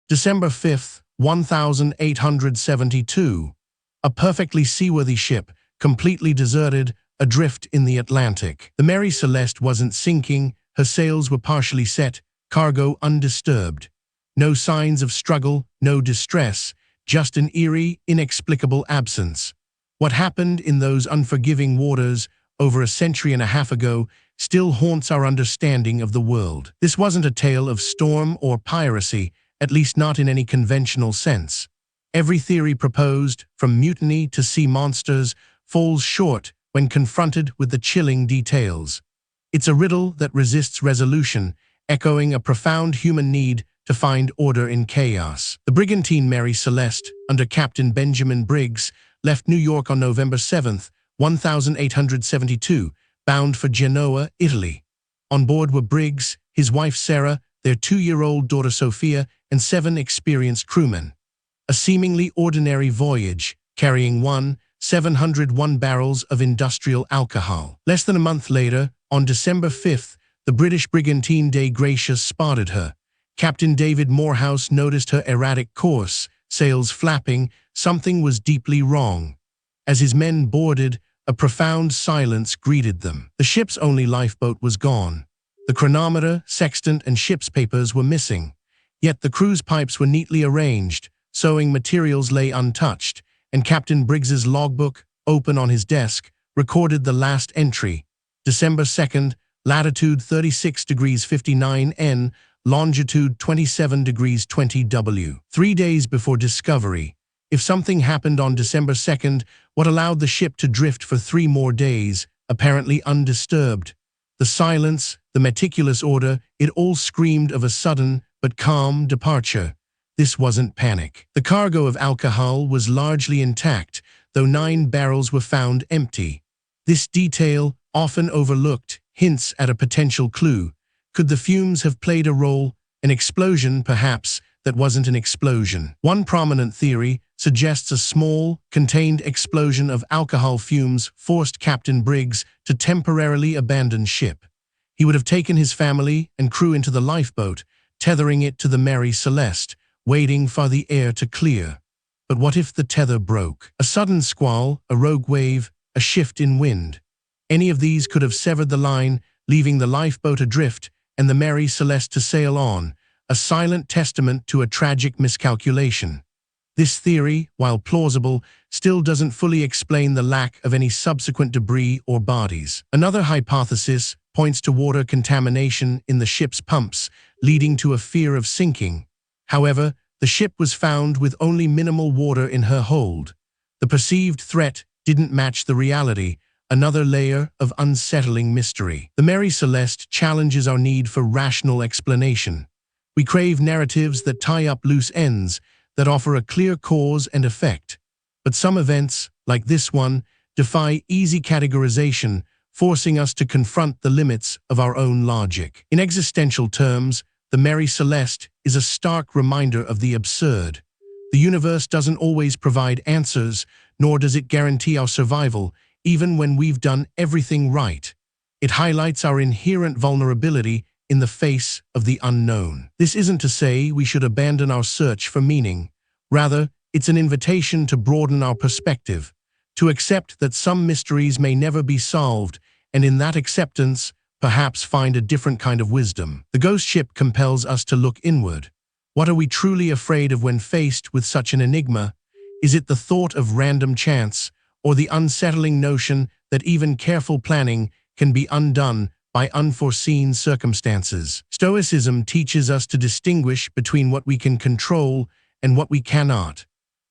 December 5th, 1872. A perfectly seaworthy ship, completely deserted, adrift in the Atlantic. The Mary Celeste wasn't sinking, her sails were partially set, cargo undisturbed. No signs of struggle, no distress, just an eerie, inexplicable absence. What happened in those unforgiving waters over a century and a half ago still haunts our understanding of the world. This wasn't a tale of storm or piracy, at least not in any conventional sense. Every theory proposed, from mutiny to sea monsters, falls short when confronted with the chilling details. It's a riddle that resists resolution, echoing a profound human need to find order in chaos. The brigantine Mary Celeste, under Captain Benjamin Briggs, left New York on November 7, 1872, bound for Genoa, Italy. On board were Briggs, his wife Sarah, their 2-year-old daughter Sophia, and 7 experienced crewmen. A seemingly ordinary voyage, carrying 701 barrels of industrial alcohol. Less than a month later, on December 5th, the British brigantine Dei Gracious spotted her. Captain David Morehouse noticed her erratic course, sails flapping. Something was deeply wrong. As his men boarded, a profound silence greeted them. The ship's only lifeboat was gone. The chronometer, sextant, and ship's papers were missing. Yet the crew's pipes were neatly arranged, sewing materials lay untouched, and Captain Briggs's logbook, open on his desk, recorded the last entry. December 2nd, latitude 36 degrees 59 N, longitude 27 degrees 20 W. 3 days before discovery. If something happened on December 2nd, what allowed the ship to drift for 3 more days, apparently undisturbed? The silence, the meticulous order, it all screamed of a sudden but calm departure. This wasn't panic. The cargo of alcohol was largely intact, though 9 barrels were found empty. This detail, often overlooked, hints at a potential clue. Could the fumes have played a role? An explosion, perhaps, that wasn't an explosion. One prominent theory suggests a small, contained explosion of alcohol fumes forced Captain Briggs to temporarily abandon ship. He would have taken his family and crew into the lifeboat, tethering it to the Mary Celeste, waiting for the air to clear. But what if the tether broke? A sudden squall, a rogue wave, a shift in wind. Any of these could have severed the line, leaving the lifeboat adrift and the Mary Celeste to sail on, a silent testament to a tragic miscalculation. This theory, while plausible, still doesn't fully explain the lack of any subsequent debris or bodies. Another hypothesis points to water contamination in the ship's pumps, leading to a fear of sinking. However, the ship was found with only minimal water in her hold. The perceived threat didn't match the reality, another layer of unsettling mystery. The Mary Celeste challenges our need for rational explanation. We crave narratives that tie up loose ends, that offer a clear cause and effect. But some events, like this one, defy easy categorization, forcing us to confront the limits of our own logic. In existential terms, the Mary Celeste is a stark reminder of the absurd. The universe doesn't always provide answers, nor does it guarantee our survival, even when we've done everything right. It highlights our inherent vulnerability in the face of the unknown. This isn't to say we should abandon our search for meaning. Rather, it's an invitation to broaden our perspective, to accept that some mysteries may never be solved, and in that acceptance, perhaps find a different kind of wisdom. The ghost ship compels us to look inward. What are we truly afraid of when faced with such an enigma? Is it the thought of random chance, or the unsettling notion that even careful planning can be undone by unforeseen circumstances? Stoicism teaches us to distinguish between what we can control and what we cannot.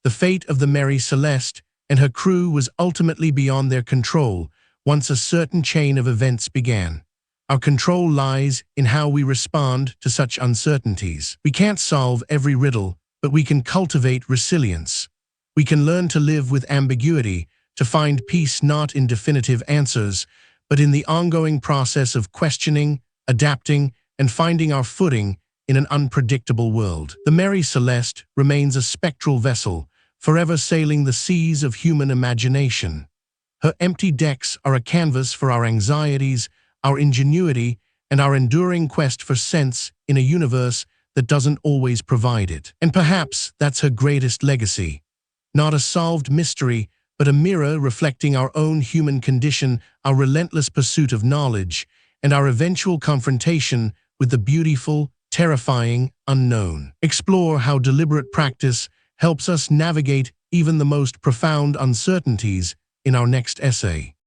The fate of the Mary Celeste and her crew was ultimately beyond their control once a certain chain of events began. Our control lies in how we respond to such uncertainties. We can't solve every riddle, but we can cultivate resilience. We can learn to live with ambiguity, to find peace not in definitive answers, but in the ongoing process of questioning, adapting, and finding our footing in an unpredictable world. The Mary Celeste remains a spectral vessel, forever sailing the seas of human imagination. Her empty decks are a canvas for our anxieties, our ingenuity, and our enduring quest for sense in a universe that doesn't always provide it. And perhaps that's her greatest legacy. Not a solved mystery, but a mirror reflecting our own human condition, our relentless pursuit of knowledge, and our eventual confrontation with the beautiful, terrifying unknown. Explore how deliberate practice helps us navigate even the most profound uncertainties in our next essay.